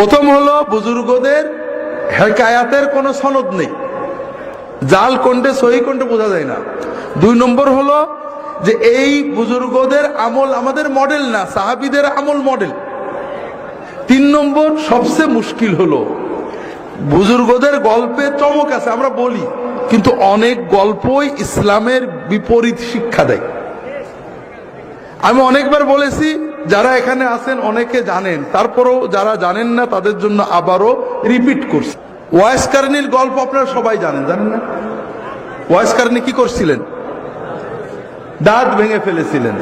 প্রথম হলো বুজুর্গদের হেকায়াতের কোনো সনদ নেই, জাল কোনটে সহি কোনটে বোঝা যায় না। 2 নম্বর হলো যে এই বুজুর্গদের আমল আমাদের মডেল না, সাহাবীদের আমল মডেল। 3 নম্বর সবচেয়ে মুশকিল হলো বুজুর্গদের গল্পে চমক আছে আমরা বলি, কিন্তু অনেক গল্পই ইসলামের বিপরীত শিক্ষা দেয়। আমি অনেকবার বলেছি, যারা এখানে আছেন অনেকে জানেন, তারপরেও যারা জানেন না তাদের জন্য আবারও রিপিট করছি। ওয়াইস কারনীর গল্প আপনারা সবাই জানেন, জানেন না? ওয়াইস কারনী কি করছিলেন? দাঁত ভেঙে ফেলেছিলেন।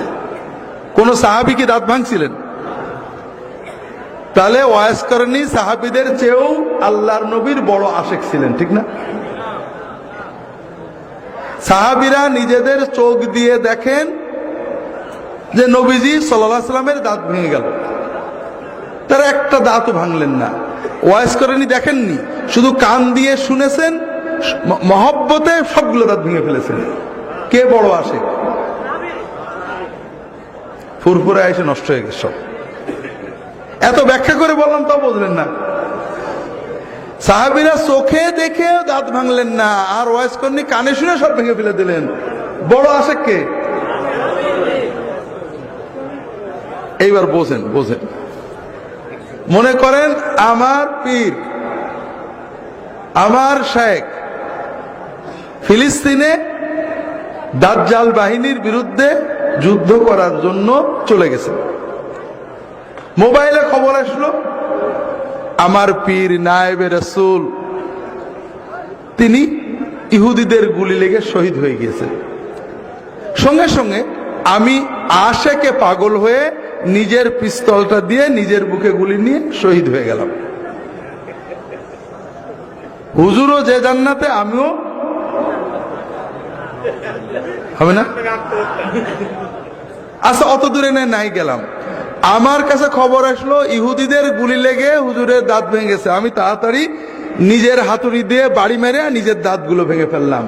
কোন সাহাবী কি দাঁত ভাঙছিলেন? তাহলে ওয়াইস কারনী সাহাবীদের চেয়েও আল্লাহর নবীর বড় আশেক ছিলেন, ঠিক না? সাহাবীরা নিজেদের চোখ দিয়ে দেখেন যে নবীজি সাল্লাল্লাহু আলাইহি ওয়াসাল্লামের দাঁত ভেঙে গেল, তারা একটা দাঁতও ভাঙলেন না। ওয়াইস কারনী দেখেননি, শুধু কান দিয়ে শুনেছেন, মহব্বতে সবগুলো দাঁত ভেঙে ফেলেছেন। কে বড় আশেক? ফুরফুরে এসে নষ্ট হয়ে গেছে সব। এত ব্যাখ্যা করে বললাম তাও বুঝলেন না। সাহাবীরা চোখে দেখে দাঁত ভাঙলেন না, আর ওয়াইস কারনী কানে শুনে সব ভেঙে ফেলে দিলেন। বড় আশেক কে? এইবার বোঝেন, বোঝেন। মনে করেন আমার পীর, আমার শেখ ফিলিস্তিনে দাজ্জাল বাহিনীর বিরুদ্ধে যুদ্ধ করার জন্য চলে গেছে। মোবাইলে খবর আসলো আমার পীর নায়েবে রাসূল তিনি ইহুদিদের গুলি লেগে শহীদ হয়ে গিয়েছেন। সঙ্গে সঙ্গে আমি আশেকে পাগল হয়ে নিজের পিস্তলটা দিয়ে নিজের বুকে গুলি নিয়ে শহীদ হয়ে গেলাম। হুজুরও যে জান্নাতে, আমিও হবে না? আচ্ছা, অত দূরে নাই গেলাম। আমার কাছে খবর আসলো ইহুদিদের গুলি লেগে হুজুরের দাঁত ভেঙে গেছে। আমি তাড়াতাড়ি নিজের হাতুড়ি দিয়ে বাড়ি মেরে নিজের দাঁতগুলো ভেঙে ফেললাম।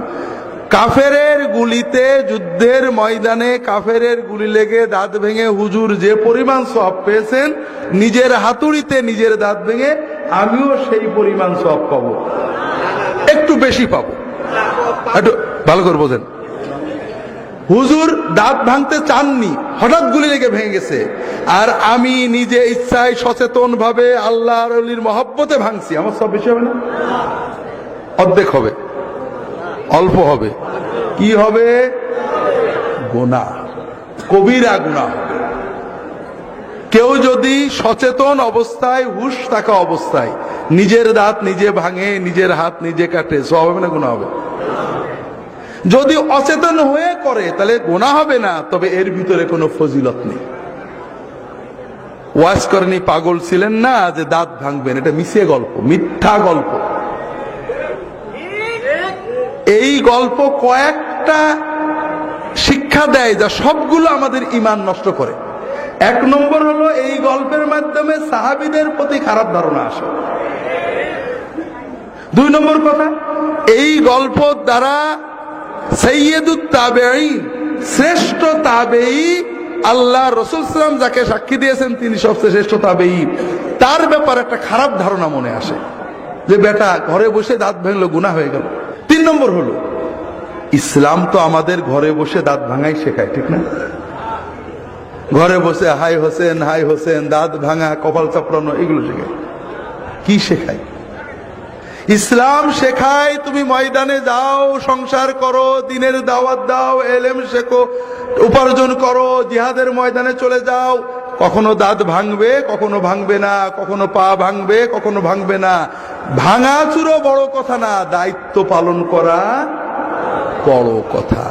কাফেরের গুলিতে, যুদ্ধের ময়দানে কাফেরের গুলি লেগে দাঁত ভেঙে হুজুর যে পরিমাণ সওয়াব পেয়েছেন, নিজের হাতুড়িতে নিজের দাঁত ভেঙে আমিও সেই পরিমাণ সওয়াব পাবো, একটু বেশি পাবো। একটু ভালো করে বোঝেন। হুজুর দাঁত ভাঙতে চাননি, হঠাৎ গুলি লেগে ভেঙে গেছে, আর আমি নিজে ইচ্ছায় সচেতন ভাবে আল্লাহর ওলির মহব্বতে ভাঙছি। আমার সব বেশি হবে না? অর্ধেক হবে, অল্প হবে। কি হবে? গুনাহ, কবিরা গুনাহ হবে। কেউ যদি সচেতন অবস্থায়, হুশ থাকা অবস্থায় নিজের দাঁত নিজে ভাঙে, নিজের হাত নিজে কাটে, সওয়াব হবে না গুনাহ হবে? যদি অচেতন হয়ে করে তাহলে গুনাহ হবে না, তবে এর ভিতরে কোনো ফজিলত নেই। ওয়াইস কারনী পাগল ছিলেন না যে দাঁত ভাঙবেন, এটা মিছে গল্প, মিথ্যা গল্প। এই গল্প কয়েকটা শিক্ষা দেয় যা সবগুলো আমাদের ঈমান নষ্ট করে। 1 নম্বর হলো এই গল্পের মাধ্যমে সাহাবীদের প্রতি খারাপ ধারণা আসে। 2 নম্বর কথা, এই গল্প দ্বারা সাইয়্যিদুত তাবেঈন, শ্রেষ্ঠ তাবেঈ, আল্লাহ রাসূল সাল্লাল্লাহু আলাইহি ওয়াসাল্লাম যাকে সাক্ষী দিয়েছেন তিনি সবচেয়ে শ্রেষ্ঠ তাবেঈ, তার ব্যাপারে একটা খারাপ ধারণা মনে আসে যে বেটা ঘরে বসে দাঁত ভাঙলো, গুনাহ হয়ে গেল। 3 নম্বর হলো ইসলাম তো আমাদের ঘরে বসে দাঁত ভাঙাই শেখায়, ঠিক না? ঘরে বসে হাই হোসেন, হাই হোসেন, দাঁত ভাঙা, কপাল চাপড়ানো, এগুলো শেখায়। কি শেখায়? ইসলাম শেখায় তুমি ময়দানে যাও, সংসার করো, দ্বীনের দাওয়াত দাও, ইলম শেখো, উপার্জন করো, জিহাদের ময়দানে চলে যাও। কখনো দাঁত ভাঙবে, কখনো ভাঙবে না, কখনো পা ভাঙবে, কখনো ভাঙবে না। ভাঙাচুরো বড় কথা না, দায়িত্ব পালন করা বড় কথা।